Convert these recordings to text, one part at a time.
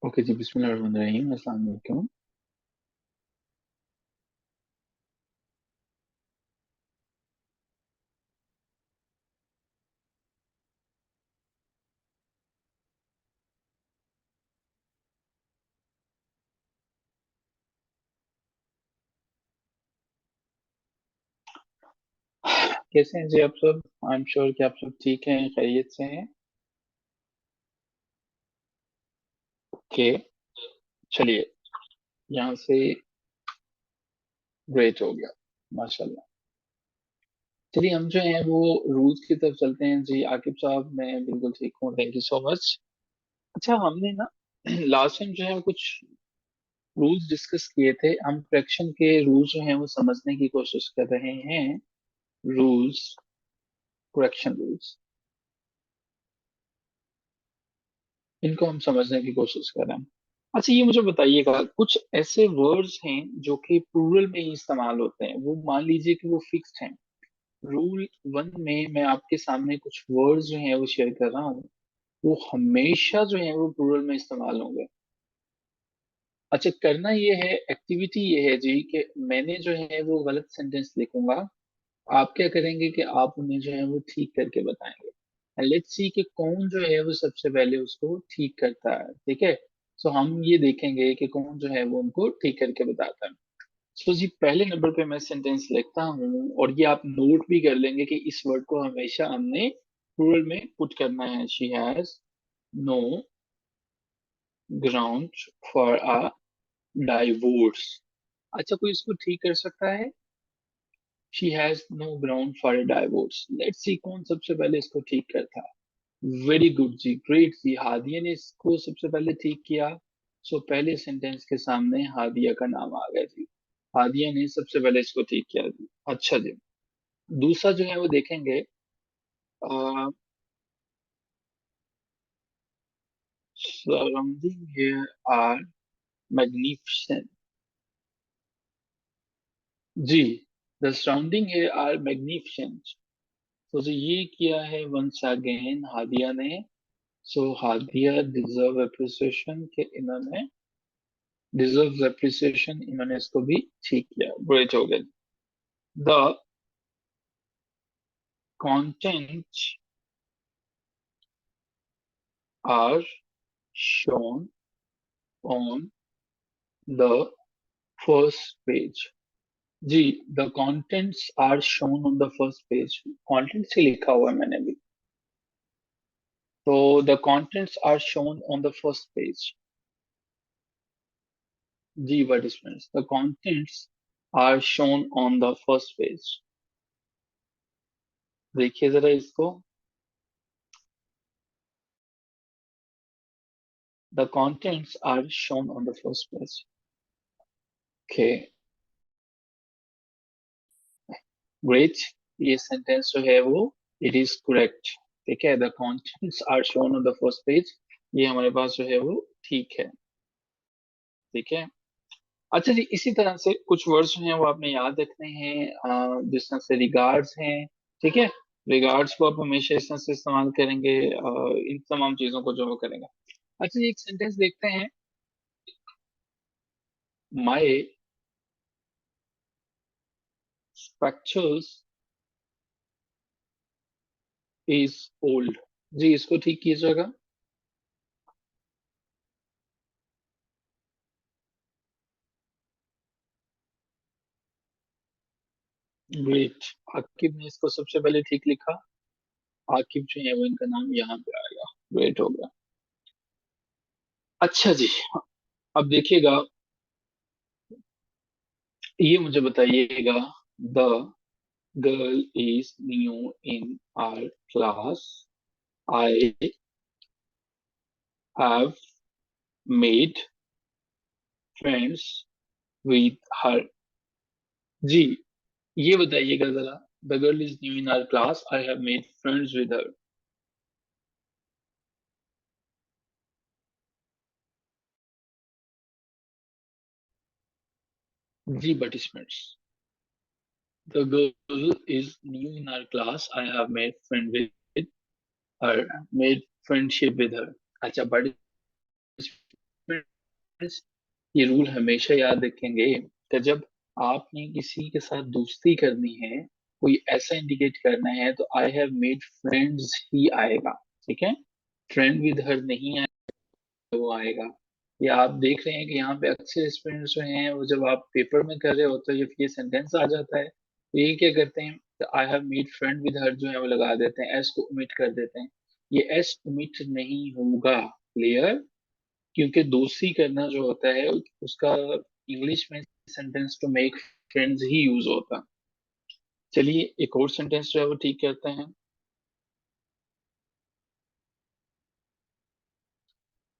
Okay जी, बिस्मिल्लाहिर्रहमानिर्रहीम। अस्सलाम वालेकुम। कैसे हैं जी आप सब? आई एम श्योर कि आप सब ठीक हैं, खैरियत से हैं। ओके, चलिए यहाँ से ग्रेट हो गया, माशाल्लाह। चलिए हम जो है वो रूल्स की तरफ चलते हैं जी। आकिब साहब, मैं बिल्कुल ठीक हूँ, थैंक यू सो मच। अच्छा, हमने ना लास्ट टाइम जो है वो कुछ रूल्स डिस्कस किए थे। हम फ्रैक्शन के रूल्स जो हैं वो समझने की कोशिश कर रहे हैं। रूल्स, फ्रैक्शन रूल्स, इनको हम समझने की कोशिश कर रहे हैं। अच्छा, ये मुझे बताइएगा, कुछ ऐसे वर्ड्स हैं जो कि प्लूरल में ही इस्तेमाल होते हैं, वो मान लीजिए कि वो फिक्स्ड हैं। रूल वन में मैं आपके सामने कुछ वर्ड्स जो हैं वो शेयर कर रहा हूँ, वो हमेशा जो है वो प्लूरल में इस्तेमाल होंगे। अच्छा, करना ये है, एक्टिविटी ये है जी कि मैंने जो है वो गलत सेंटेंस लिखूंगा। आप क्या करेंगे कि आप उन्हें जो है वो ठीक करके बताएंगे। लेट्स सी कि कौन जो है वो सबसे पहले उसको ठीक करता है, ठीक है। सो हम ये देखेंगे कि कौन जो है वो उनको ठीक करके बताता है। सो जी, पहले नंबर पे मैं सेंटेंस लिखता हूँ, और ये आप नोट भी कर लेंगे कि इस वर्ड को हमेशा हमने प्लूरल में पुट करना है। She has no ground for a divorce. अच्छा, कोई इसको ठीक कर सकता है? She has no ground for a divorce. Let's see कौन सबसे पहले इसको ठीक करता है। वेरी गुड जी, ग्रेट जी, हादिया ने इसको सबसे पहले ठीक किया। सो पहले सेंटेंस के सामने हादिया का नाम आ गया जी। हादिया ने सबसे पहले इसको ठीक किया जी। अच्छा जी, दूसरा जो है वो देखेंगे। Surrounding here are magnificent. जी, the surrounding here are magnificent. तो जो ये किया है वंस अगेन हादिया ने। सो हादिया डिजर्व अप्रिसिएशन, के इन्होंने डिजर्व अप्रिसिएशन, इन्होंने इसको भी ठीक किया, ग्रेट हो गया। The content are shown on the first page. जी, the contents are shown on the first page, content से लिखा हुआ है मैंने भी। तो the contents are shown on the first page. जी, what is means the contents are shown on the first page. देखिए जरा इसको। The contents are shown on the first page. Okay, great. ये सेंटेंस जो है वो इट इज करेक्ट, ठीक है। The contents are shown on the first page, ये हमारे पास जो है वो ठीक है, ठीक है। अच्छा जी, इसी तरह से कुछ वर्ड्स जो हैं वो आपने याद रखने हैं। जिस तरह से रिगार्ड्स हैं, ठीक है। रिगार्ड्स को आप हमेशा इस तरह से इस्तेमाल करेंगे, इन तमाम चीजों को जो वो करेंगे। अच्छा जी, एक सेंटेंस देखते हैं। माई स्पेक्चर्स इज ओल्ड। जी, इसको ठीक कीजिएगा। ग्रेट, आकिब ने इसको सबसे पहले ठीक लिखा। आकिब जो है वो इनका नाम यहाँ पे आएगा, ग्रेट हो गया। अच्छा जी, अब देखिएगा, ये मुझे बताइएगा। The girl is new in our class, I have made friends with her. जी, ये बताइएगा जरा। The girl is new in our class, I have made friends with her. जी, participants. The girl is new in our class. I have made friend with her, made friendship with her. अच्छा, participant ये rule हमेशा याद रखेंगे कि जब आपने किसी के साथ दोस्ती करनी है, कोई ऐसा इंडिकेट करना है, तो आई हैव मेड फ्रेंड्स ही आएगा। ठीक है, फ्रेंड विद हर नहीं वो आएगा। या आप देख रहे हैं कि यहाँ पे अक्सर स्टूडेंट्स जो हैं वो जब आप पेपर में कर रहे होते हो, जब ये सेंटेंस आ जाता है तो ये क्या करते हैं, I have made friend with her जो है वो लगा देते हैं, एस को ओमिट कर देते हैं। ये एस ओमिट नहीं होगा, क्लियर? क्योंकि दोस्ती करना जो होता है उसका इंग्लिश में सेंटेंस टू मेक फ्रेंड्स ही यूज होता है। चलिए एक और सेंटेंस जो है वो ठीक करते हैं।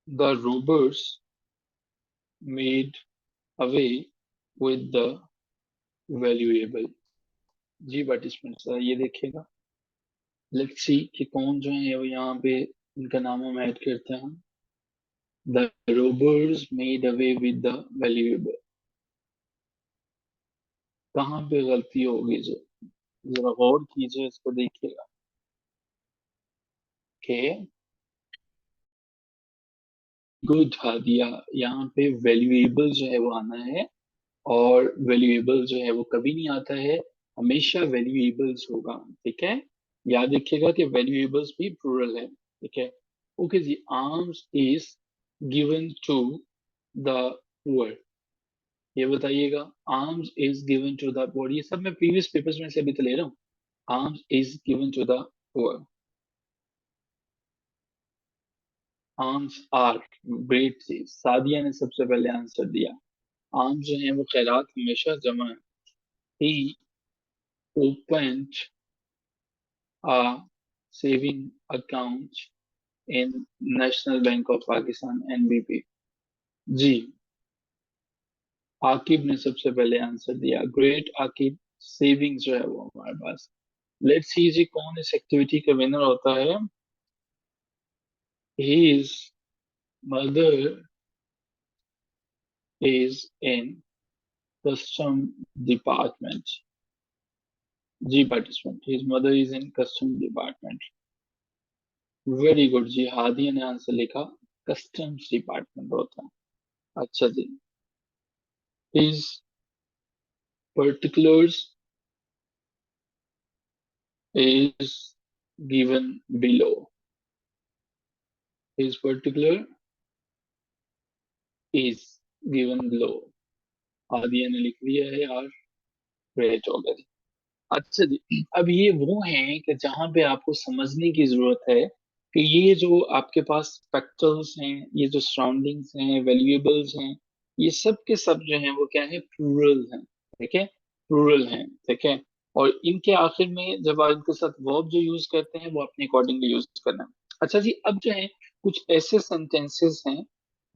The robbers made away with the valuable. जी पार्टिसिपेंट्स ये देखिएगा, लेट्स सी कि कौन जो है वो यहाँ पे इनका नाम हम ऐड करते हैं। The robbers made away with the valuable, कहाँ पे गलती होगी जो, जरा गौर कीजिए, इसको देखिएगा। ओके, गुड हादिया, यहाँ पे वैल्यूएबल जो है वो आना है, और वैल्यूएबल जो है वो कभी नहीं आता है, हमेशा वैल्यूएबल्स होगा। ठीक है, याद रखिएगा कि वैल्यूएबल्स भी प्लूरल है। ठीक है, ओके जी। Alms is given to the poor, ये बताइएगा। Alms is given to the poor, ये सब मैं प्रीवियस पेपर्स में से अभी तो ले रहा हूँ। Alms is given to the poor, alms are, great जी, सादिया ने सबसे पहले आंसर दिया। आर्म्स जो है वो खैरात हमेशा जमा है। He opened a saving account in National Bank of Pakistan NBP. जी, आकिब ने सबसे पहले आंसर दिया, ग्रेट आकिब। सेविंग्स जो है वो हमारे पास। लेट्स सी जी कौन इस एक्टिविटी का विनर होता है। His mother is in custom department. जी participant, his mother is in custom department. Very good जी, हादिया ने आंसर लिखा, कस्टम्स डिपार्टमेंट होता है। अच्छा जी, his particulars is given below. His particular is given below. Adia ने लिख दिया है यार, ग्रेट हो गया। अच्छा जी, अब ये वो हैं कि जहां पे आपको समझने की जरूरत है कि ये जो आपके पास फैक्टर्स हैं, ये जो सराउंडिंग्स हैं, वैल्यूएबल्स हैं, ये सब के सब जो हैं वो क्या है, प्लूरल हैं। ठीक है, प्लूरल हैं। ठीक है, और इनके आखिर में जब आप इनके साथ वर्ब जो यूज करते हैं वो अपने अकॉर्डिंगली यूज करना है। अच्छा जी, अब जो है कुछ ऐसे सेंटेंसेस हैं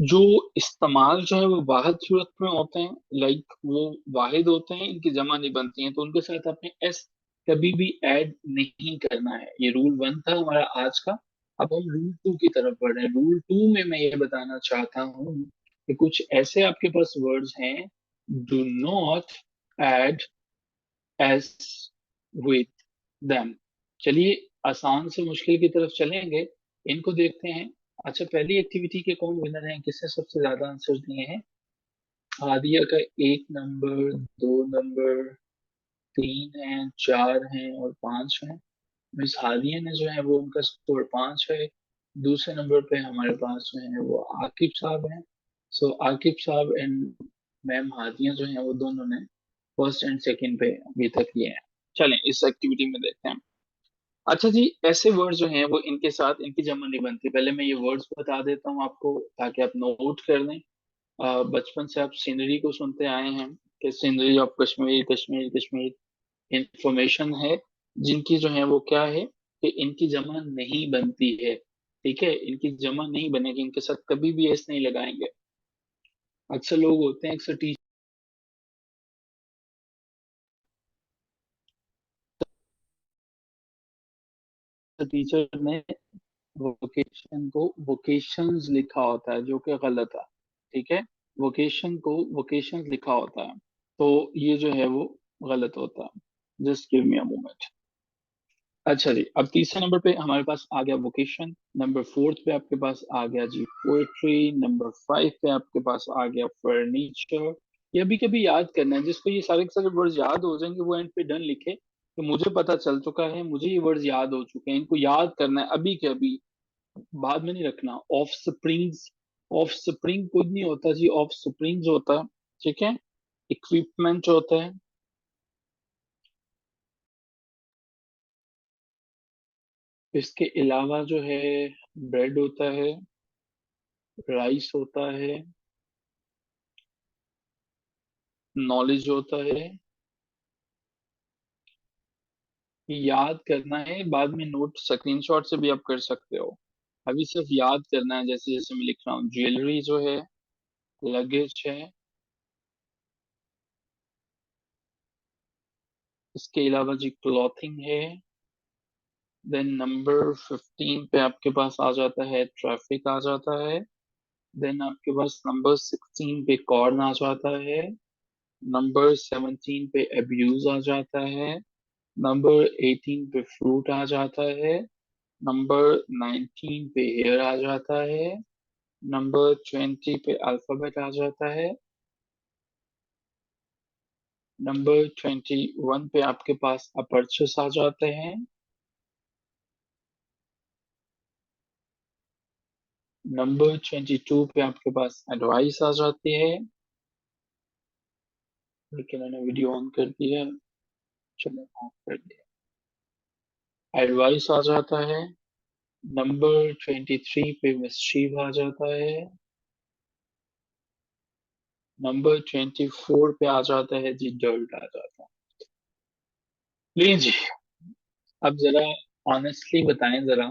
जो इस्तेमाल जो है वो वाहिद सूरत में होते हैं, लाइक वो वाहिद होते हैं, इनकी जमा नहीं बनती हैं, तो उनके साथ आपने एस कभी भी ऐड नहीं करना है। ये रूल वन था हमारा आज का। अब हम रूल टू की तरफ बढ़ रहे हैं। रूल टू में मैं ये बताना चाहता हूँ कि कुछ ऐसे आपके पास वर्ड्स हैं, do not add S with them. चलिए आसान से मुश्किल की तरफ चलेंगे, इनको देखते हैं। अच्छा, पहली एक्टिविटी के कौन विनर हैं, किसने सबसे ज्यादा आंसर दिए हैं? हादिया का 1 नंबर, 2 नंबर, 3 है, 4 हैं और 5 हैं। मिस हादिया ने जो है वो उनका स्कोर 5 है। दूसरे नंबर पे हमारे पास जो है वो आकिब साहब हैं। सो आकिब साहब एंड मैम हादिया जो है वो दोनों ने फर्स्ट एंड सेकंड पे अभी तक लिए हैं। चलें इस एक्टिविटी में देखते हैं। अच्छा जी, ऐसे वर्ड्स जो हैं वो इनके साथ इनकी जमा नहीं बनती। पहले मैं ये वर्ड्स बता देता हूँ आपको ताकि आप नोट कर लें। बचपन से आप सीनरी को सुनते आए हैं कि scenery of Kashmir, Kashmir, Kashmir information है, जिनकी जो है वो क्या है कि इनकी जमा नहीं बनती है। ठीक है, इनकी जमा नहीं बनेगी, इनके साथ कभी भी ऐसे नहीं लगाएंगे। अक्सर लोग होते हैं, अक्सर टीचर ने वोकेशन को वोकेशंस लिखा होता है, जो कि गलत है। ठीक है, वोकेशन को वोकेशंस लिखा होता है, तो ये जो है वो गलत होता है। Just give me a moment. अच्छा जी, अब तीसरे नंबर पे हमारे पास आ गया वोकेशन, नंबर फोर्थ पे आपके पास आ गया जी पोएट्री, नंबर फाइव पे आपके पास आ गया फर्नीचर। ये अभी कभी याद करना है, जिसको ये सारे के सारे वर्ड्स याद हो जाएंगे वो एंड पे डन लिखे, तो मुझे पता चल चुका है, मुझे ये वर्ड्स याद हो चुके हैं, इनको याद करना है अभी के अभी, बाद में नहीं रखना। ऑफ स्प्रिंग्स, ऑफ स्प्रिंग कुछ नहीं होता जी, ऑफ स्प्रिंग्स होता है, ठीक है। इक्विपमेंट होता है। इसके अलावा जो है ब्रेड होता है, राइस होता है, नॉलेज होता है। याद करना है, बाद में नोट स्क्रीनशॉट से भी आप कर सकते हो, अभी सिर्फ याद करना है। जैसे जैसे मैं लिख रहा हूँ, ज्वेलरी जो है, लगेज है, इसके अलावा जी क्लॉथिंग है। देन नंबर 15 पे आपके पास आ जाता है ट्रैफिक आ जाता है। देन आपके पास नंबर 16 पे कॉर्न आ जाता है। नंबर 17 पे अब्यूज आ जाता है। नंबर 18 पे फ्रूट आ जाता है। नंबर 19 पे हेयर आ जाता है। नंबर 20 पे अल्फाबेट आ जाता है। नंबर 21 पे आपके पास अपर्चस आ जाते हैं। नंबर 22 पे आपके पास एडवाइस आ जाती है। लेकिन मैंने वीडियो ऑन कर दी है, चलो ऑफ कर दिया। एडवाइस आ जाता है। नंबर 23 पे मिस्चीव आ जाता है। नंबर 24 पे आ जाता है जी डर्ट आ जाता है। लीजिए, अब जरा ऑनेस्टली बताएं जरा,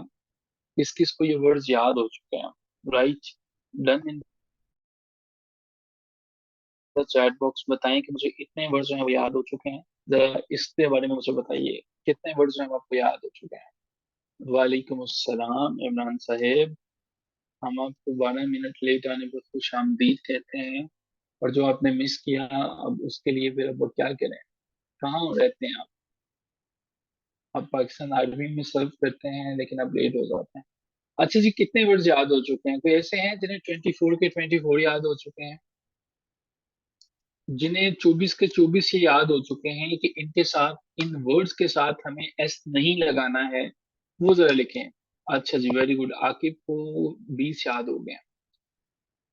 किस किस को ये वर्ड्स याद हो चुके हैं? Right, done in the chat box बताएं कि मुझे इतने वर्ड्स जो हैं वो याद हो चुके हैं। जरा इसके बारे में मुझे बताइए, कितने वर्ड्स जो हैं वो आपको याद हो चुके हैं? वालेकुम अस्सलाम इमरान साहेब, हम आपको 12 मिनट लेट आने पर खुश आमदीद कहते हैं। और जो आपने मिस किया, अब उसके लिए फिर अब वो क्या करें? कहाँ रहते हैं आप? आप पाकिस्तान आर्मी में सर्व करते हैं, लेकिन आप लेट हो जाते हैं। अच्छा जी, कितने वर्ड्स याद हो चुके हैं? कोई ऐसे हैं जिन्हें 24 के 24 याद हो चुके हैं? जिन्हें 24 के 24 ये याद हो चुके हैं कि इनके साथ, इन वर्ड्स के साथ हमें एस नहीं लगाना है, वो जरा लिखें। अच्छा जी, वेरी गुड। आकिब को 20 याद हो गए।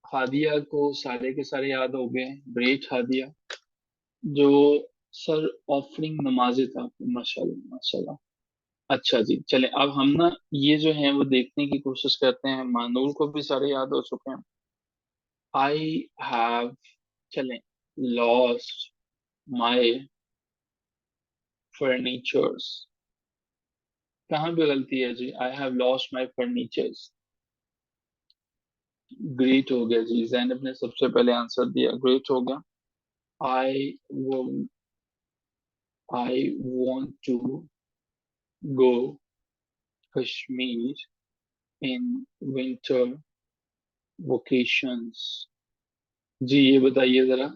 हादिया को सारे के सारे याद हो गए। ग्रेट हादिया। जो सर ऑफरिंग नमाजें था, माशाल्लाह माशाल्लाह। अच्छा जी, चले अब हम ना ये जो है वो देखने की कोशिश करते हैं। मानूर को भी सारे याद हो चुके हैं। आई हैव, चलें, लॉस्ट माई फर्नीचर्स। कहाँ पे गलती है जी? I have lost my furnitures. Great हो गया जी, जैनब ने सबसे पहले आंसर दिया, ग्रेट हो गया। आई वो I want to go Kashmir in winter vocations. जी ये बताइए जरा।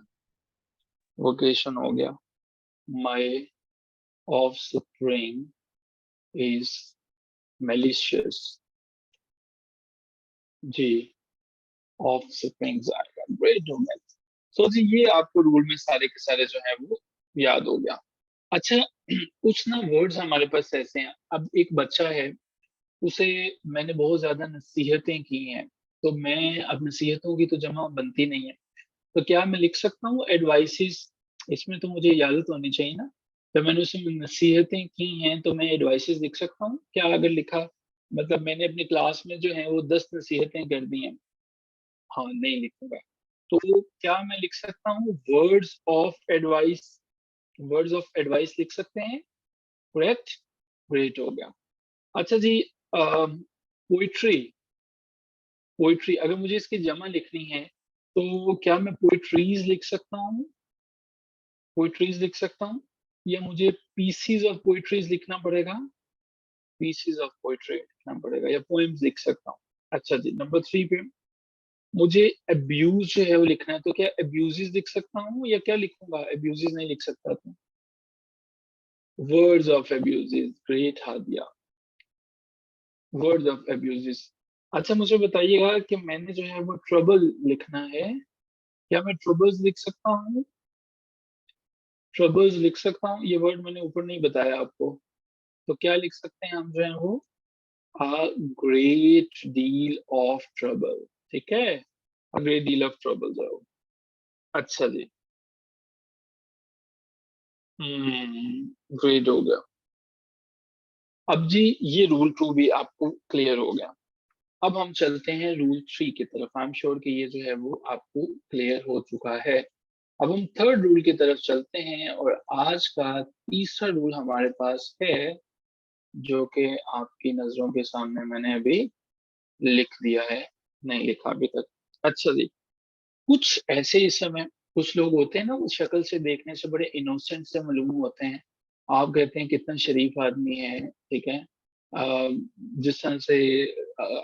वोकेशन हो गया। My offspring is malicious। जी, ऑफ स्प्रिंग्स आएगा, ग्रेट हो गया। सो जी, ये आपको रूल में सारे के सारे जो है वो याद हो गया। अच्छा, कुछ ना वर्ड्स हमारे पास ऐसे हैं। अब एक बच्चा है, उसे मैंने बहुत ज्यादा नसीहतें की हैं, तो मैं, अब नसीहतों की तो जमा बनती नहीं है, तो क्या मैं लिख सकता हूँ एडवाइसेस? इसमें तो मुझे इजाजत होनी चाहिए ना। जब मैंने उसे नसीहतें की हैं तो मैं एडवाइसेस लिख सकता हूँ क्या? अगर लिखा, मतलब मैंने अपनी क्लास में जो है वो 10 नसीहतें कर दी हैं, हाँ नहीं लिखूंगा। तो क्या मैं लिख सकता हूँ words of advice? Words of advice लिख सकते हैं, करेक्ट। ग्रेट हो गया। अच्छा जी, पोइट्री, पोइट्री अगर मुझे इसकी जमा लिखनी है, तो क्या मैं पोइट्रीज लिख सकता हूँ? पोइट्रीज लिख सकता हूँ, या मुझे पीसीज ऑफ पोइट्रीज लिखना पड़ेगा? पीसीज ऑफ पोइट्री लिखना पड़ेगा, या पोएम्स लिख सकता हूँ? अच्छा जी, नंबर 3 पे मुझे अब्यूज जो है वो लिखना है, तो क्या अब्यूजेस लिख सकता हूँ, या क्या लिखूंगा? अब्यूजेस नहीं लिख सकता तो words of abuses, great Hadiya, words of abuses. अच्छा मुझे बताइएगा कि मैंने जो है वो ट्रबल लिखना है, क्या मैं ट्रबल्स लिख सकता हूँ? ट्रबल्स लिख सकता हूँ, ये वर्ड मैंने ऊपर नहीं बताया आपको, तो क्या लिख सकते हैं हम जो है वो, a great deal of trouble, ठीक है, a great deal of trouble जाओ। अच्छा जी। ग्रेट हो गया। अब जी ये रूल टू भी आपको क्लियर हो गया। अब हम चलते हैं रूल थ्री की तरफ। आई एम श्योर कि ये जो है वो आपको क्लियर हो चुका है। अब हम थर्ड रूल की तरफ चलते हैं, और आज का तीसरा रूल हमारे पास है, जो कि आपकी नजरों के सामने मैंने अभी लिख दिया है, नहीं लिखा अभी तक। अच्छा जी, कुछ ऐसे इस समय कुछ लोग होते हैं ना, वो शक्ल से देखने से बड़े इनोसेंट से मालूम होते हैं। आप कहते हैं कितना शरीफ आदमी है, ठीक है। जिस तरह से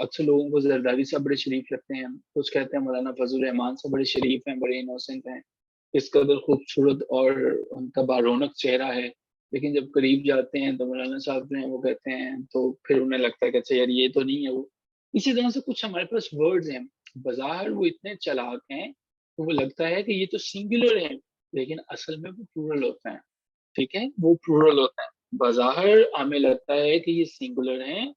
अक्सर लोगों को जरदारी साहब बड़े शरीफ लगते हैं, कुछ कहते हैं मौलाना फजल रहमान साहब बड़े शरीफ हैं, बड़े इनोसेंट हैं, इस कदर खूबसूरत और उनका बारौनक चेहरा है। लेकिन जब करीब जाते हैं तो मौलाना साहब जो है वो कहते हैं, तो फिर उन्हें लगता है कि अच्छा यार ये तो नहीं है वो। इसी तरह से कुछ हमारे पास वर्ड्स हैं, बाजार वो इतने चालाक हैं, तो वो लगता है कि ये तो सिंगुलर है, लेकिन असल में वो प्लूरल होता है, ठीक है, वो प्लूरल होता है। बाजार हमें लगता है कि ये सिंगुलर है,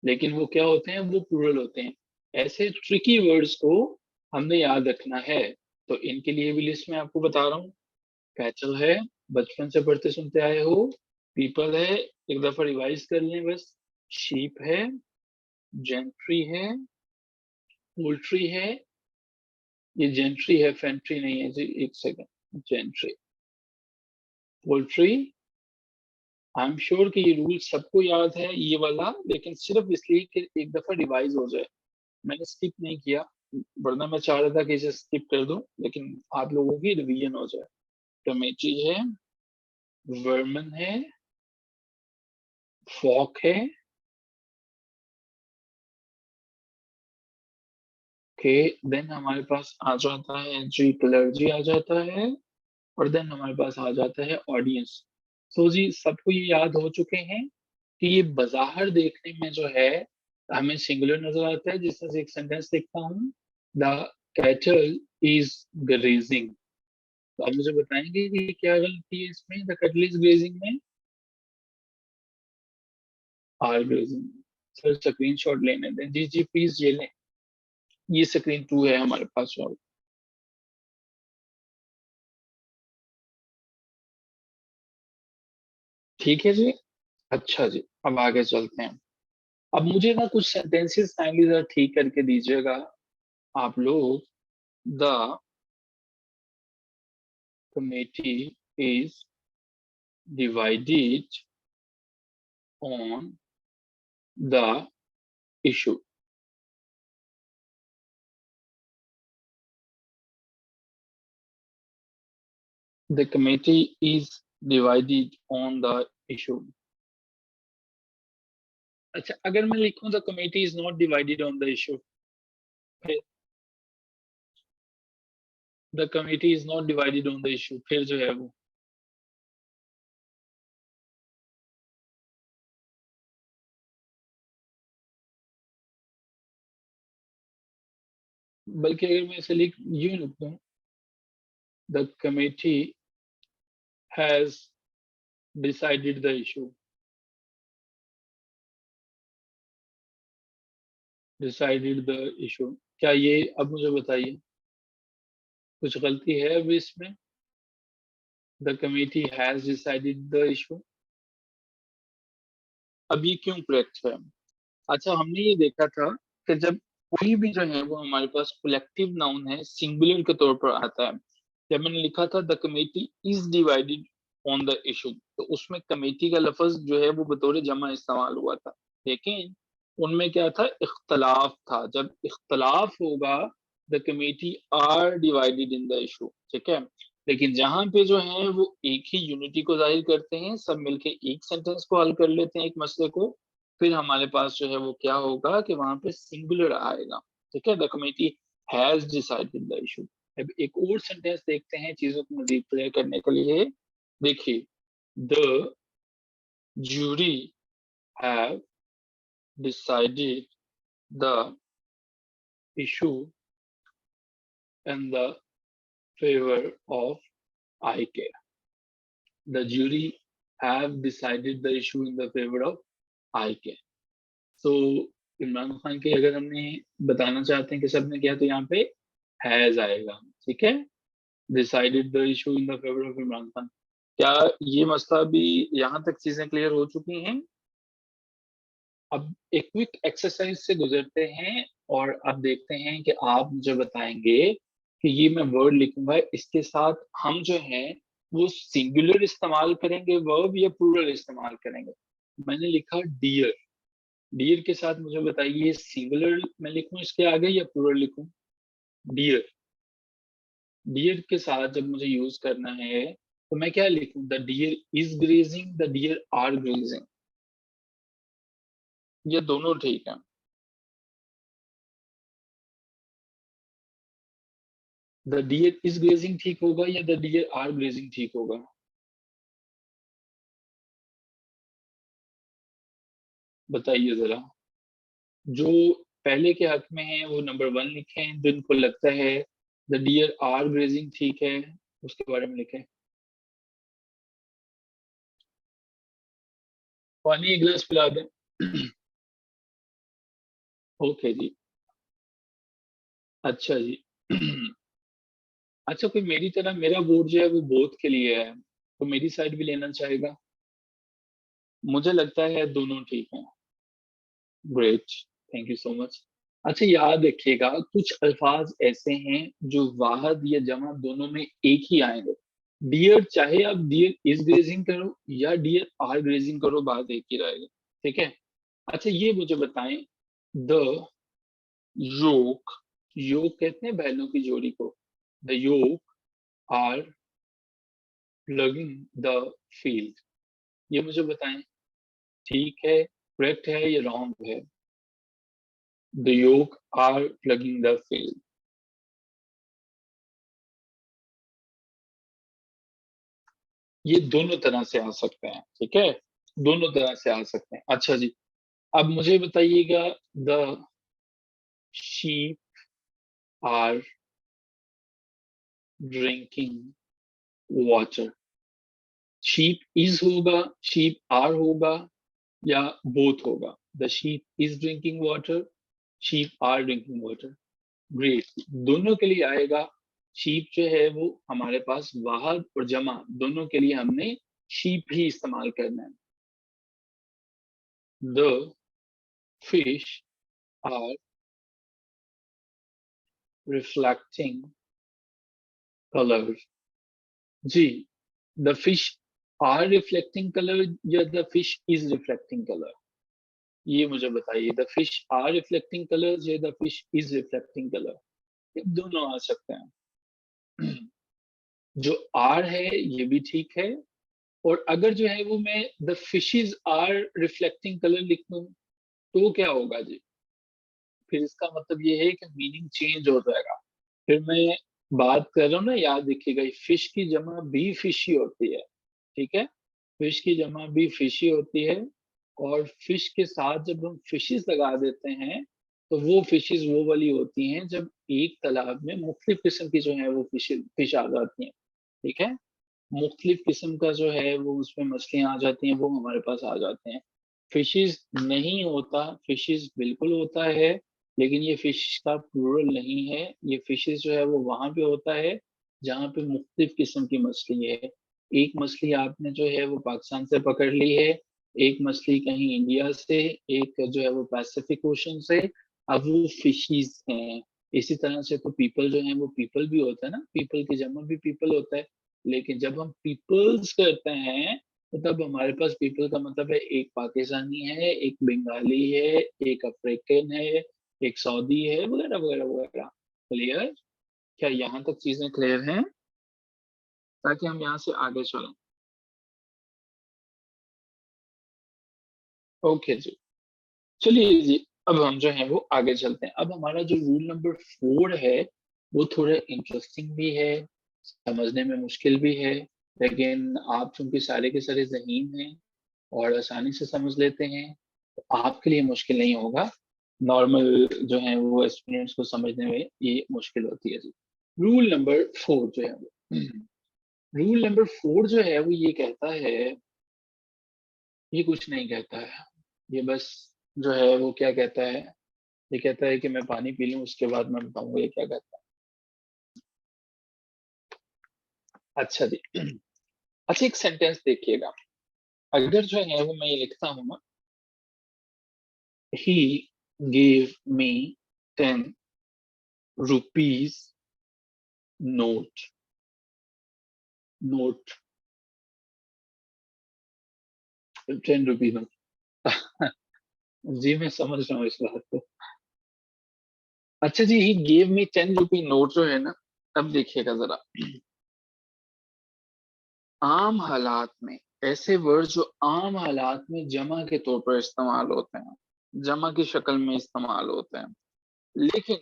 लेकिन वो क्या होते हैं, वो प्लूरल होते हैं। ऐसे ट्रिकी वर्ड्स को हमने याद रखना है। तो इनके लिए भी लिस्ट में आपको बता रहा हूँ। कैचल है, बचपन से पढ़ते सुनते आए हो। पीपल है, एक दफा रिवाइज कर लें बस। शीप है, जेंट्री है, पोल्ट्री है। ये जेंट्री है, फेंट्री नहीं है जी, एक second, gentry, poultry. I am sure कि ये रूल सबको याद है ये वाला, लेकिन सिर्फ इसलिए कि एक दफा रिवाइज हो जाए, मैंने स्किप नहीं किया, वरना मैं चाह रहा था कि इसे स्किप कर दूं, लेकिन आप लोगों की रिवीजन हो जाए। टमेटी है, वर्मन है, फॉक है, के देन हमारे पास आ जाता है जी क्लर्जी आ जाता है, और देन हमारे पास आ जाता है ऑडियंस। तो जी सबको ये याद हो चुके हैं कि ये बाजार देखने में जो है हमें सिंगुलर नजर आता है। जिस तरह से एक सेंटेंस देखता हूँ, द कैटल इज ग्रेजिंग, तो आप मुझे बताएंगे कि क्या गलती है इसमें, द कैटल इज ग्रेजिंग में? Are grazing. Sir screenshot लेने दें, जी जी प्लीज ये लें, ये स्क्रीन टू है हमारे पास और। ठीक है जी। अच्छा जी, अब आगे चलते हैं। अब मुझे ना कुछ सेंटेंसेस काइंडली जरा ठीक करके दीजिएगा आप लोग। The committee is divided on the issue. The committee is divided on the issue. अच्छा अगर मैं लिखूं the committee is not divided on the issue, the committee is not divided on the issue, फिर जो है वो, बल्कि अगर मैं इसे लिख यूं लिख दूं, the committee has decided the issue, decided the issue, क्या ये, अब मुझे बताइए कुछ गलती है अभी इसमें? The committee has decided the issue, अब ये क्यों करेक्ट है? अच्छा हमने ये देखा था कि जब कोई भी जो है वो हमारे पास कलेक्टिव नाउन है, सिंगुलर के तौर पर आता है। जब मैंने लिखा था the committee is divided on the issue, तो उसमें कमेटी का लफ्ज जो है वो बतौर जमा इस्तेमाल हुआ था, लेकिन उनमें क्या था, इख्तलाफ था। जब इख्तलाफ होगा, the committee are divided in the issue, ठीक है। लेकिन जहां पे जो है वो एक ही यूनिटी को जाहिर करते हैं, सब मिलके एक सेंटेंस को हल कर लेते हैं, एक मसले को, फिर हमारे पास जो है वो क्या होगा कि वहां पे सिंगुलर आएगा, ठीक है। The committee has decided the issue. अब एक और सेंटेंस देखते हैं चीजों को मजीद क्लियर करने के लिए। देखिए, The jury have decided the issue in the favor of eye care. The jury have decided the issue in the favor of eye care. So Imran Khan की अगर हमने बताना चाहते हैं कि सबने किया तो यहाँ पे हैज आएगा, ठीक है। Decided the issue in the favour of Imran Khan. क्या ये मसला भी यहाँ तक चीजें क्लियर हो चुकी हैं? अब एक क्विक एक्सरसाइज से गुजरते हैं और अब देखते हैं कि आप मुझे बताएंगे कि ये मैं वर्ड लिखूंगा, इसके साथ हम जो है वो सिंगुलर इस्तेमाल करेंगे वर्ब या प्लूरल इस्तेमाल करेंगे। मैंने लिखा डियर। डियर के साथ मुझे बताइए सिंगुलर मैं लिखूं इसके आगे या प्लूरल लिखूं? डियर। डियर के साथ जब मुझे यूज करना है तो मैं क्या लिखूं? The deer is grazing, the deer are grazing, ये दोनों ठीक है। द डियर इज ग्रेजिंग ठीक होगा या द डियर आर ग्रेजिंग ठीक होगा? बताइए जरा। जो पहले के हक में है वो नंबर 1 लिखें, जिनको लगता है द डियर आर ग्रेजिंग ठीक है उसके बारे में लिखें। पानी एक गिलास पिला दें। ओके जी। अच्छा जी। अच्छा, कोई मेरी तरह मेरा वोट जो है वो बोथ के लिए है, तो मेरी साइड भी लेना चाहेगा? मुझे लगता है दोनों ठीक हैं। Great, thank you so much. अच्छा, याद रखिएगा कुछ अल्फाज ऐसे हैं जो वाहद या जमा दोनों में एक ही आएंगे। डियर चाहे आप डियर इज ग्रेजिंग करो या डियर आर ग्रेजिंग करो, बात एक ही रहेगी, ठीक है। अच्छा, ये मुझे बताएं, द योक, योक कहते हैं बैलों की जोड़ी को, the yoke are ploughing the field, ये मुझे बताएं ठीक है, करेक्ट है या रॉन्ग है? The yoke are ploughing the field, ये दोनों तरह से आ सकते हैं, ठीक है, दोनों तरह से आ सकते हैं। अच्छा जी, अब मुझे बताइएगा, the sheep are drinking water, sheep is होगा, शीप आर होगा या बोथ होगा? The sheep is drinking water, sheep are drinking water. Great, दोनों के लिए आएगा। शीप जो है वो हमारे पास वाहद और जमा दोनों के लिए हमने शीप ही इस्तेमाल करना है। The fish are reflecting colour, जी, the fish are reflecting colour या the fish is reflecting colour, ये मुझे बताइए। The fish are reflecting colour या the fish is reflecting colour, ये दोनों आ सकते हैं। जो आर है ये भी ठीक है, और अगर जो है वो मैं the fishes are reflecting colour लिख दूं तो क्या होगा जी? फिर इसका मतलब ये है कि मीनिंग चेंज हो जाएगा। फिर मैं बात कर रहा हूँ ना, याद रखिएगा, फिश की जमा भी फिशी होती है, ठीक है। फिश की जमा भी फिशी होती है, और फिश के साथ जब हम फिशेस लगा देते हैं तो वो फिशेस वो वाली होती हैं जब एक तालाब में मुख्तलिफ किस्म की जो है वो फिश आ जाती हैं, ठीक है। मुख्तलिफ किस्म का जो है वो उसमें मछलियाँ आ जाती हैं, वो हमारे पास आ जाते हैं। फिशेस नहीं होता, फिशेस बिल्कुल होता है, लेकिन ये फिश का प्लूरल नहीं है। ये फिशेस जो है वो वहां पे होता है जहाँ पे मुख्तलिफ किस्म की मछली है। एक मछली आपने जो है वो पाकिस्तान से पकड़ ली है, एक मछली कहीं इंडिया से, एक जो है वो पैसिफिक ओशन से। अब वो फिशीज हैं। इसी तरह से तो पीपल जो है वो पीपल भी होता है ना, पीपल की जमा भी पीपल होता है। लेकिन जब हम पीपल्स करते हैं तो तब हमारे पास पीपल का मतलब है एक पाकिस्तानी है, एक बंगाली है, एक अफ्रीकन है, एक सऊदी है, वगैरह वगैरह वगैरह। क्लियर? क्या यहाँ तक चीजें क्लियर हैं? ताकि हम यहाँ से आगे चलें। ओके जी, चलिए जी, अब हम जो है वो आगे चलते हैं। अब हमारा जो रूल नंबर 4 है वो थोड़ा इंटरेस्टिंग भी है, समझने में मुश्किल भी है, लेकिन आप चूंकि सारे के सारे ज़हीन हैं और आसानी से समझ लेते हैं, तो आपके लिए मुश्किल नहीं होगा। नॉर्मल जो है वो स्टूडेंट्स को समझने में ये मुश्किल होती है जी। रूल नंबर 4 जो है वो रूल नंबर 4 जो है वो ये कहता है, ये कुछ नहीं कहता है। ये बस जो है वो क्या कहता है, ये कहता है कि मैं पानी पी लूँ उसके बाद मैं बताऊँगा ये क्या कहता है। अच्छा जी। अच्छा एक सेंटेंस देखिएगा, अगर जो है वो मैं ये लिखता हूँ ना, he gave me 10 rupees note, note 10 rupee note. जी मैं समझ रहा हूँ इस बात को। अच्छा जी, he gave me 10 rupee note जो है ना, अब देखिएगा जरा, आम हालात में ऐसे वर्ड जो आम हालात में जमा के तौर पर इस्तेमाल होते हैं, जमा की शक्ल में इस्तेमाल होते हैं, लेकिन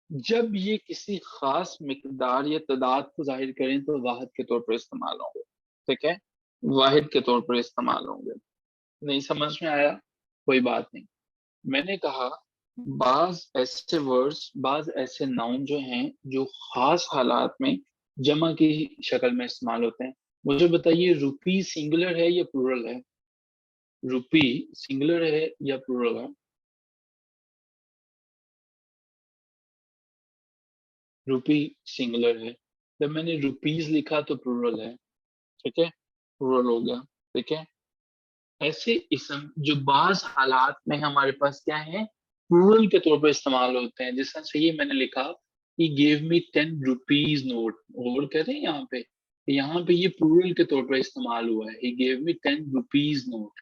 जब ये किसी खास मिकदार या तादाद को जाहिर करें तो वाहिद के तौर पर इस्तेमाल होंगे। ठीक है, वाहिद के तौर पर इस्तेमाल होंगे। नहीं समझ में आया, कोई बात नहीं। मैंने कहा बाज ऐसे वर्ड्स, बाज ऐसे नाउन जो हैं जो खास हालात में जमा की शक्ल में इस्तेमाल होते हैं। मुझे बताइए, रुपी सिंगुलर है या प्लूरल है? रुपी सिंगुलर है या प्लूरल है? रुपी सिंगुलर है। जब मैंने रुपीज लिखा तो प्लूरल है। ठीक है, प्लूरल हो गया। ठीक है, ऐसे इसम जो बाज हालात में हमारे पास क्या है, प्लूरल के तौर पर इस्तेमाल होते हैं। जिस तरह से ये मैंने लिखा, he gave me 10 rupees note, और कह रहे हैं यहाँ पे ये प्लूरल के तौर पर इस्तेमाल हुआ है, he gave me 10 rupees note.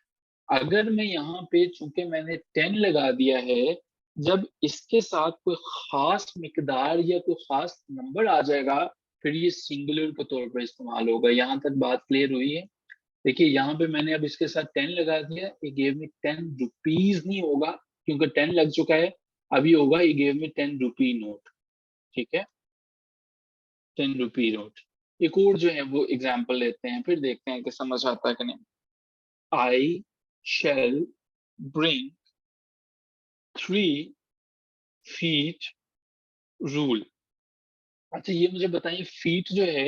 अगर मैं यहाँ पे चूंकि मैंने 10 लगा दिया है, जब इसके साथ कोई खास मिकदार या कोई खास नंबर आ जाएगा, फिर ये सिंगुलर के तौर पर इस्तेमाल होगा। यहाँ तक बात क्लियर हुई है? देखिए यहाँ पे मैंने अब इसके साथ 10 लगा दिया, ये गेव मी 10 रुपीज नहीं होगा क्योंकि 10 लग चुका है। अभी होगा ये गेव मी 10 रुपी नोट। ठीक है, 10 रुपी नोट। एक और जो है वो एग्जाम्पल लेते हैं, फिर देखते हैं कि समझ आता है कि नहीं। I shall bring 3 feet rule. अच्छा ये मुझे बताइए, फीट जो है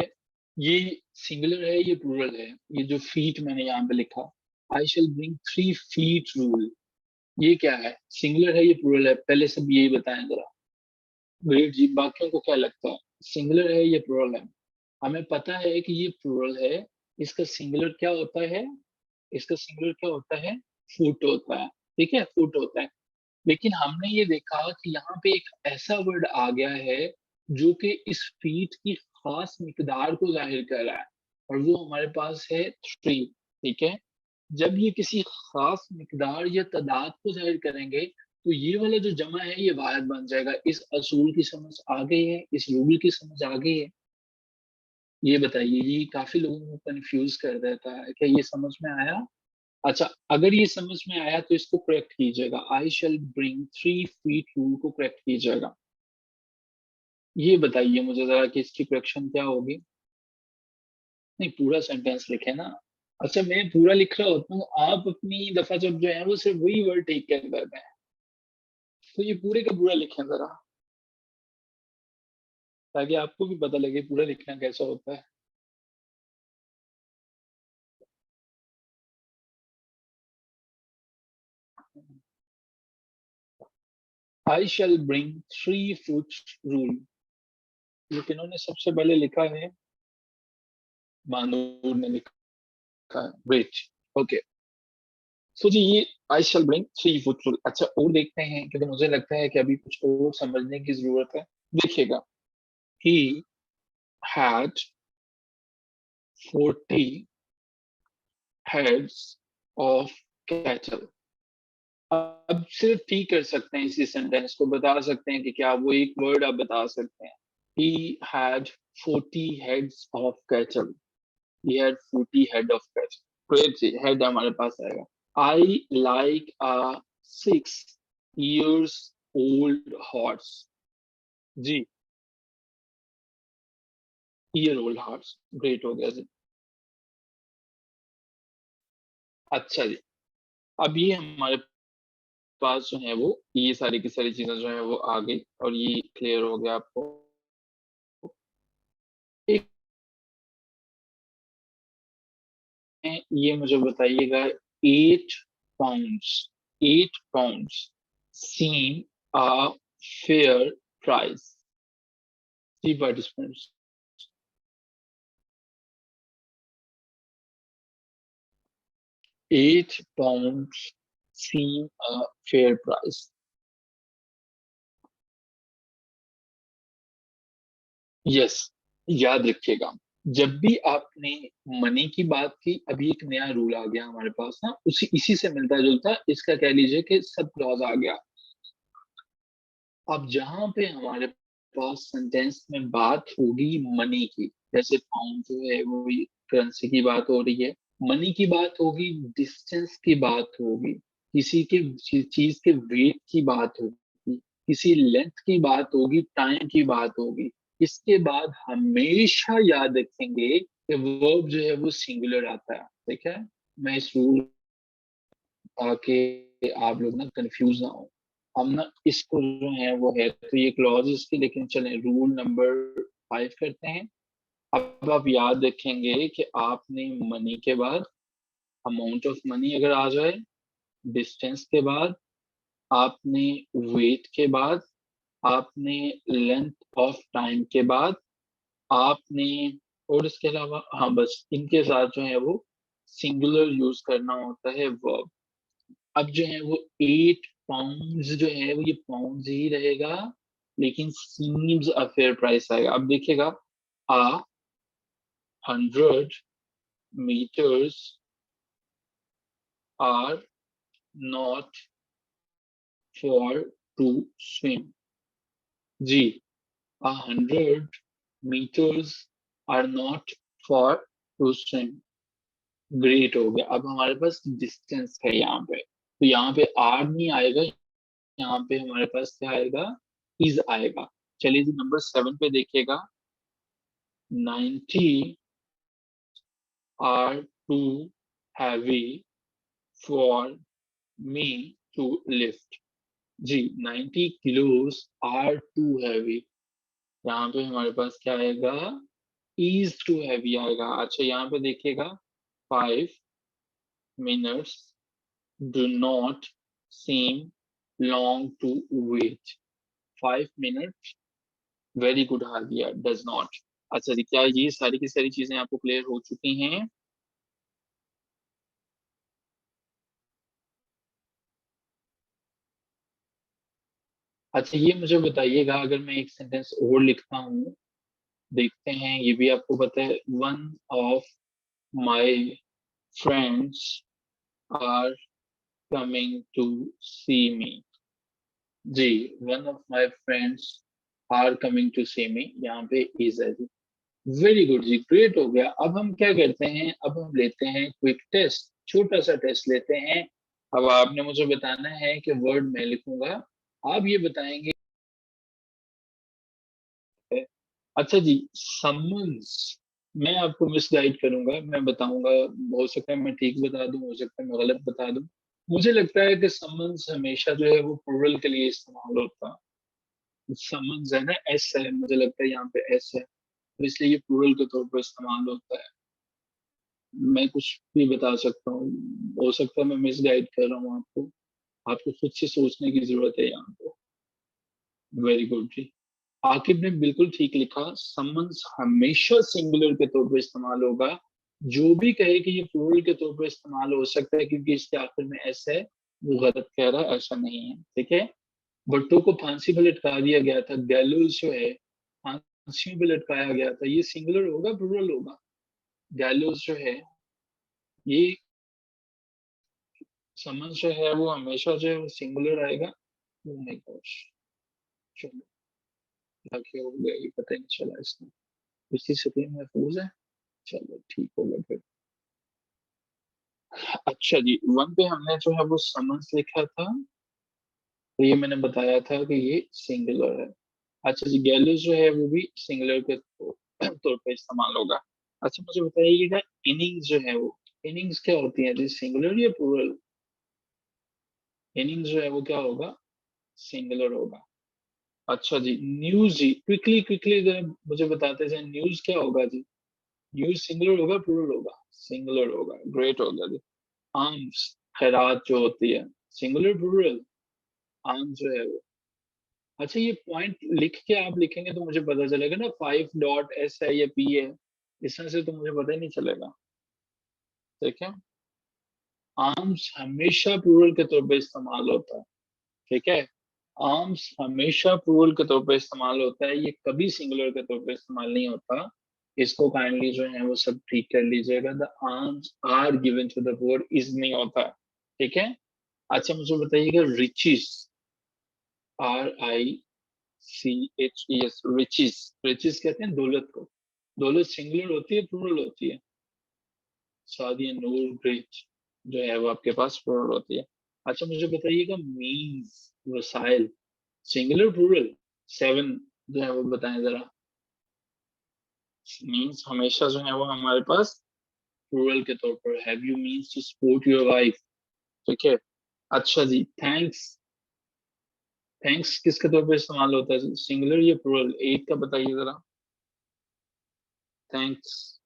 ये सिंगुलर है ये प्लूरल है? ये जो फीट मैंने यहाँ पे लिखा, I shall bring 3 feet rule, ये क्या है, सिंगुलर है ये प्लूरल है? पहले सब यही बताएं जरा। ग्रेट जी, बाकियों को क्या लगता है, सिंगुलर है ये प्लूरल है? हमें पता है कि ये प्लूरल है। इसका सिंगुलर क्या होता है? इसका सिंगुलर क्या होता है? फुट होता है। ठीक है, फुट होता है। लेकिन हमने ये देखा कि यहाँ पे एक ऐसा वर्ड आ गया है जो कि इस फीट की खास मिकदार को जाहिर कर रहा है, और वो हमारे पास है 3। ठीक है, जब ये किसी खास मिकदार या तादाद को जाहिर करेंगे, तो ये वाला जो जमा है ये वाहिद बन जाएगा। इस असूल की समझ आ गई है? इस रूल की समझ आ गई है? ये बताइए, ये काफी लोगों को कंफ्यूज कर देता है, क्या ये समझ में आया? अच्छा, अगर ये समझ में आया तो इसको करेक्ट कीजिएगा, आई शैल ब्रिंग 3 फीट रूल को करेक्ट कीजिएगा। ये बताइए मुझे जरा कि इसकी करेक्शन क्या होगी। नहीं, पूरा सेंटेंस लिखे ना। अच्छा मैं पूरा लिख रहा होता हूँ, आप अपनी दफा जब जो है वो सिर्फ वही वर्ड ठीक कर देते हैं, तो ये पूरे का पूरा लिखें जरा, ताकि आपको भी पता लगे पूरा लिखना कैसा होता है। आई शैल ब्रिंग 3 फुट रूल, ये किन्होंने सबसे पहले लिखा है? मानूर ने लिखा है। ग्रेट। ओके, सो जी ये आई शैल ब्रिंग 3 फुट रूल। अच्छा और देखते हैं, क्योंकि मुझे लगता है कि अभी कुछ और समझने की जरूरत है। देखिएगा, ही हैड 40 हेड्स ऑफ कैटल। अब सिर्फ ठीक कर सकते हैं इसी सेंटेंस को, बता सकते हैं कि क्या वो एक वर्ड आप बता सकते हैं। He had 40 heads of cattle. He had 40 head of cattle. Great जी, हेड हमारे पास आएगा। I like a 6 years old horse. जी, ईयर ओल्ड हॉर्स। ग्रेट हो गया जी। अच्छा जी, अब ये हमारे पास जो है वो ये सारी की सारी चीज़ें जो है वो आ गई और ये क्लियर हो गया आपको। एक है, ये मुझे बताइएगा 8 pounds 8 pounds seem a fair price. जी participants, 8 pounds seem a fair price. Yes, याद रखिएगा, जब भी आपने मनी की बात की, अभी एक नया रूल आ गया हमारे पास ना, उसी इसी से मिलता जुलता इसका कह लीजिए कि सब क्लॉज आ गया। अब जहां पे हमारे पास सेंटेंस में बात होगी मनी की, जैसे पाउंड जो है वो करेंसी की बात हो रही है, मनी की बात होगी, डिस्टेंस की बात होगी, किसी के चीज के वेट की बात होगी, किसी लेंथ की बात होगी, टाइम की बात होगी। इसके बाद हमेशा याद रखेंगे कि वर्ब जो है वो सिंगुलर आता है। ठीक है, मैं इस रूल ताकि आप लोग ना कंफ्यूज ना हो। हम ना इसको जो है वो है तो ये क्लॉजेस की, लेकिन चलें रूल नंबर 5 करते हैं। अब आप याद रखेंगे कि आपने मनी के बाद अमाउंट ऑफ मनी अगर आ जाए, डिस्टेंस के बाद आपने वेट के बाद आपने लेंथ ऑफ टाइम के बाद आपने और इसके अलावा हाँ बस इनके साथ जो है वो सिंगुलर यूज करना होता है वर्ब। अब जो है वो 8 पाउंड्स जो है वो ये पाउंड्स ही रहेगा, लेकिन सीम्स अ फेयर प्राइस आएगा। अब देखिएगा, a 100 meters are not for to swim. जी, 100 meters are not for to swim. Great हो गया, अब हमारे पास डिस्टेंस है यहाँ पे, तो यहाँ पे आर नहीं आएगा, यहाँ पे हमारे पास क्या आएगा, इज आएगा। चलिए जी नंबर 7 पे देखिएगा, 90 are too heavy for me to lift। Ji, 90 kilos are too heavy, यहाँ पे हमारे पास क्या आएगा, is too heavy आएगा। अच्छा यहाँ पे देखिएगा, 5 minutes do not seem long to wait। 5 minutes, very good Hadiya, does not. अच्छा जी, क्या ये सारी की सारी चीजें आपको क्लियर हो चुकी हैं? अच्छा ये मुझे बताइएगा, अगर मैं एक सेंटेंस और लिखता हूँ, देखते हैं ये भी आपको पता है, one of my friends are coming to see me. जी, one of my friends are coming to see me, यहाँ पे इज है जी। वेरी गुड जी, ग्रेट हो गया। अब हम क्या करते हैं, अब हम लेते हैं क्विक टेस्ट, छोटा सा टेस्ट लेते हैं। अब आपने मुझे बताना है कि वर्ड मैं लिखूंगा, आप ये बताएंगे। अच्छा जी, समन्स, मैं आपको मिसगाइड करूंगा, मैं बताऊंगा, हो सकता है मैं ठीक बता दूं, हो सकता है मैं गलत बता दूं। मुझे लगता है कि समन्स हमेशा जो है वो प्लूरल के लिए इस्तेमाल होता है। समन्स है ना, एस है, मुझे लगता है यहाँ पे एस है, तो इसलिए ये प्लूरल के तौर पर इस्तेमाल होता है। मैं कुछ भी बता सकता हूँ, हो सकता है मैं मिसगाइड कर रहा हूँ आपको, आपको खुद से सोचने की जरूरत है यहाँ पे। वेरी गुड जी, आकिब ने बिल्कुल ठीक लिखा, समन्स हमेशा सिंगुलर के तौर पर इस्तेमाल होगा। जो भी कहे कि ये प्लूरल के तौर पर इस्तेमाल हो सकता है क्योंकि इसके आखिर में एस है, वो गलत कह रहा है, ऐसा नहीं है। ठीक है, भुट्टो को फांसी पर लटका दिया गया था, गैलोज जो है फांसी पे लटकाया गया था, ये सिंगुलर होगा प्लूरल होगा? गैलोज जो है ये, समन्स जो है वो हमेशा जो है वो सिंगुलर आएगा। ओह माय गॉश, चलो क्या क्या हो गया ये पता ही नहीं चला इसमें, इसी स्क्रीन महफूज है। चलो ठीक होगा फिर। अच्छा जी, वन पे हमने जो है वो समन्स लिखा था, तो ये मैंने बताया था कि ये सिंगुलर है। अच्छा जी, गैलोस जो है वो भी सिंगुलर के तौर पे इस्तेमाल होगा। अच्छा मुझे बताइएगा, इनिंग्स जो है वो इनिंग्स क्या होती है जी, सिंगुलर या प्लूरल? इनिंग्स जो है वो क्या होगा, सिंगुलर होगा। अच्छा जी, न्यूज जी, क्विकली क्विकली जरा मुझे बताते जाए, न्यूज क्या होगा जी? न्यूज सिंगुलर होगा प्लूरल होगा? सिंगुलर होगा, ग्रेट होगा जी। आर्म्स, खैरात जो होती है, सिंगुलर प्लूरल? आर्म जो है वो। अच्छा, ये पॉइंट लिख के आप लिखेंगे तो मुझे पता चलेगा ना, 5 डॉट एस है या पी है, इसमें से तो मुझे पता ही नहीं चलेगा। ठीक है, आर्म्स हमेशा प्लूरल के तौर पे इस्तेमाल होता है। ठीक है, आर्म्स हमेशा प्लूरल के तौर पे इस्तेमाल होता है, ये कभी सिंगुलर के तौर पे इस्तेमाल नहीं होता। इसको काइंडली जो है वो सब ठीक कर लीजिएगा, the alms are given to the poor is नहीं होता। ठीक है। अच्छा, मुझे बताइएगा, रिचेस, RICHES, रिचेस, रिचेस कहते हैं दौलत को। दौलत सिंगुलर होती है प्लूरल होती है? शादी नूर रिच जो है वो आपके पास प्लूरल होती है। अच्छा, मुझे बताइएगा, मीन्स, वसाइल, सिंगुलर प्लूरल? 7 जो है वो बताएं जरा। मीन्स हमेशा जो है वो हमारे पास प्लूरल के तौर पर, have you means to support your wife. ठीक है। अच्छा जी, थैंक्स, थैंक्स किसके तौर पर इस्तेमाल होता है, सिंगुलर या प्लूरल? एक का बताइए जरा। थैंक्स,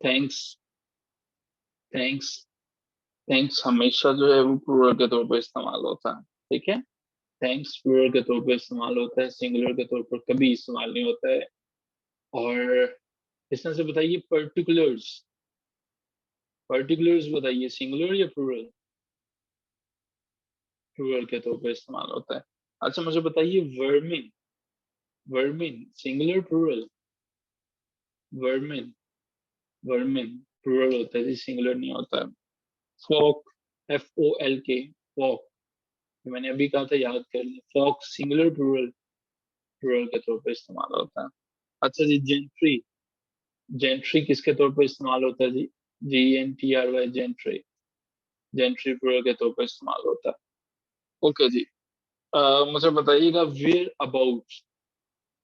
थैंक्स, थैंक्स, थैंक्स हमेशा जो है वो प्लूरल के तौर पर इस्तेमाल होता है। ठीक है, थैंक्स प्लूरल के तौर पर इस्तेमाल होता है, सिंगुलर के तौर पर कभी इस्तेमाल नहीं होता है। और इसमें से बताइए, पर्टिकुलर्स, पर्टिकुलर्स बताइए, सिंगुलर या प्लूरल? प्लूरल के तौर पर इस्तेमाल होता है। अच्छा, मुझे बताइए, vermin, vermin singular plural? Vermin, vermin plural होता है जी, सिंगुलर नहीं होता है। फॉक, FOLK, फॉक, मैंने अभी कहा था, याद कर लिया। Fock singular plural? प्लूरल के तौर पर इस्तेमाल होता है। अच्छा जी, जेंट्री, जेंट्री किसके तौर पर इस्तेमाल होता है जी? GENTRY, जेंट्री, जेंट्री प्लूरल के तौर पर इस्तेमाल होता है। ओके जी। मुझे बताइएगा, वेयर अबाउट,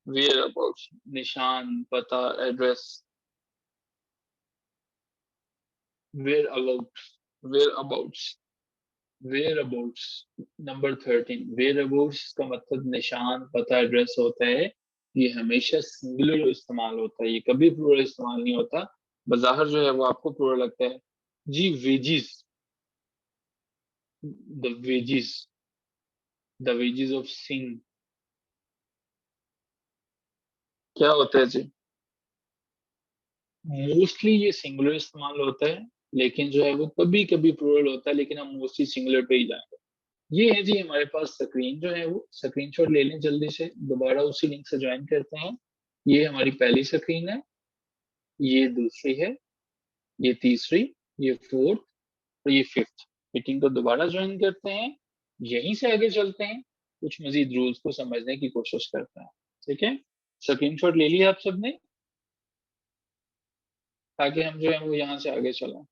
वेयर अबाउट, निशान, पता, address, whereabout, whereabouts, whereabouts, number 13, whereabouts का मतलब निशान, पता, एड्रेस होता है। ये हमेशा सिंगुलर इस्तेमाल होता है, ये कभी प्लूरल इस्तेमाल नहीं होता। बाहर जो है वो आपको प्लूरल लगता है जी। Wages, the wages, the wages of sin, क्या होता है जी? मोस्टली ये सिंगुलर इस्तेमाल होता है, लेकिन जो है वो कभी कभी प्लूरल होता है, लेकिन हम मोस्टली सिंगुलर पे ही जाएंगे। ये है जी हमारे पास स्क्रीन जो है वो, स्क्रीनशॉट ले लें जल्दी से, दोबारा उसी लिंक से ज्वाइन करते हैं। ये हमारी पहली स्क्रीन है, ये दूसरी है, ये तीसरी, ये फोर्थ और ये फिफ्थ। मीटिंग को दोबारा ज्वाइन करते हैं, यहीं से आगे चलते हैं, कुछ मजीद रूल्स को समझने की कोशिश करते हैं। ठीक है, स्क्रीनशॉट ले लिया आप सबने, ताकि हम जो है वो यहाँ से आगे चलें।